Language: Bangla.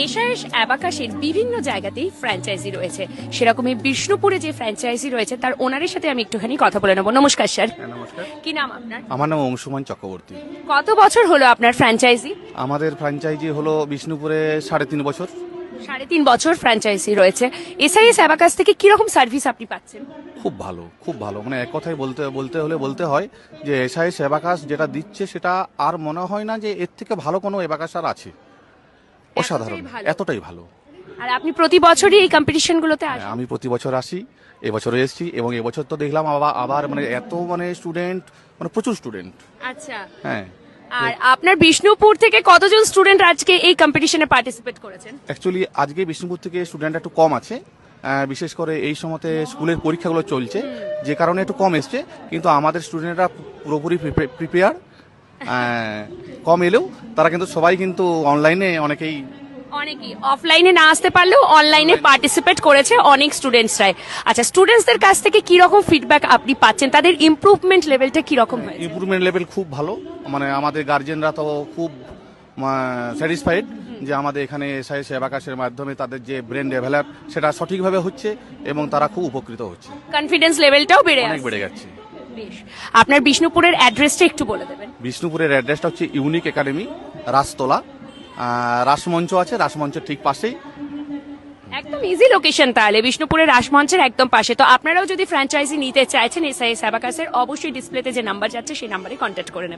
এশায়েশ অ্যাবাকাশের বিভিন্ন জায়গাতেই ফ্র্যাঞ্চাইজি রয়েছে, সেরকমই বিষ্ণুপুরে যে ফ্র্যাঞ্চাইজি রয়েছে তার ওনারের সাথে আমি একটুখানি কথা বলে নেবো। নমস্কার স্যার। নমস্কার, কি নাম আপনার? আমার নাম অংশুমান চক্রবর্তী। কত বছর হলো আপনার ফ্র্যাঞ্চাইজি? আমাদের ফ্র্যাঞ্চাইজি হলো বিষ্ণুপুরে 3.5 বছর। 3.5 বছর ফ্র্যাঞ্চাইজি রয়েছে। এসআইএস অ্যাবাকাস থেকে কিরকম সার্ভিস আপনি পাচ্ছেন? খুব ভালো, খুব ভালো। মানে এক কথায় বলতে হয় যে এসআইএস অ্যাবাকাস যেটা দিচ্ছে সেটা আর মনে হয় না যে এর থেকে ভালো কোনো অ্যাবাকাস আর আছে। অসাধারণ, ভালো। এতটাই ভালো। আর আপনি প্রতি বছরই এই কম্পিটিশনগুলোতে আসেন? আমি প্রতি বছর আসি, এবছরও এসেছি এবং এবছর তো দেখলাম আবার মানে এত মানে স্টুডেন্ট, মানে প্রচুর স্টুডেন্ট। আচ্ছা। হ্যাঁ, আর আপনার বিষ্ণুপুর থেকে কতজন স্টুডেন্ট আজকে এই কম্পিটিশনে পার্টিসিপেট করেছেন? অ্যাকচুয়ালি আজকে বিষ্ণুপুর থেকে স্টুডেন্ট একটু কম আছে, বিশেষ করে এই সময়তে স্কুলের পরীক্ষাগুলো চলছে, যে কারণে একটু কম এসছে। কিন্তু আমাদের স্টুডেন্টরা পুরোপুরি প্রিপেয়ার। কম এলেও তারা কিন্তু সবাই কিন্তু অনলাইনে অনেকেই অফলাইনে না আসতে পারলেও অনলাইনে পার্টিসিপেট করেছে অনেক স্টুডেন্টসরাই। আচ্ছা, স্টুডেন্টসদের কাছ থেকে কি রকম ফিডব্যাক আপনি পাচ্ছেন? তাদের ইমপ্রুভমেন্ট লেভেলটা কি রকম হয়েছে? ইমপ্রুভমেন্ট লেভেল খুব ভালো। মানে আমাদের গার্জেনরা তো খুব স্যাটিসফাইড যে আমাদের এখানে এসআইএস অ্যাবাকাসের মাধ্যমে তাদের যে ব্রেন ডেভেলপ সেটা সঠিকভাবে হচ্ছে এবং তারা খুব উপকৃত হচ্ছে। কনফিডেন্স লেভেলটাও অনেক বেড়ে যাচ্ছে। বেশ। আপনার বিষ্ণুপুরের অ্যাড্রেসটা একটু বলে দেবেন? বিষ্ণুপুরের অ্যাড্রেসটা হচ্ছে ইউনিক একাডেমি, রাসতলা। রাসমঞ্চ আছে, রাসমঞ্চের ঠিক পাশেই। একদম ইজি লোকেশন তাহলে, বিষ্ণুপুরের রাসমঞ্চের একদম পাশে। তো আপনারাও যদি ফ্র্যাঞ্চাইজি নিতে চাইছেন এসআইএস অ্যাবাকাসের, অবশ্যই ডিসপ্লেতে যে নাম্বার যাচ্ছে সেই নাম্বারে কন্ট্যাক্ট করে নেবেন।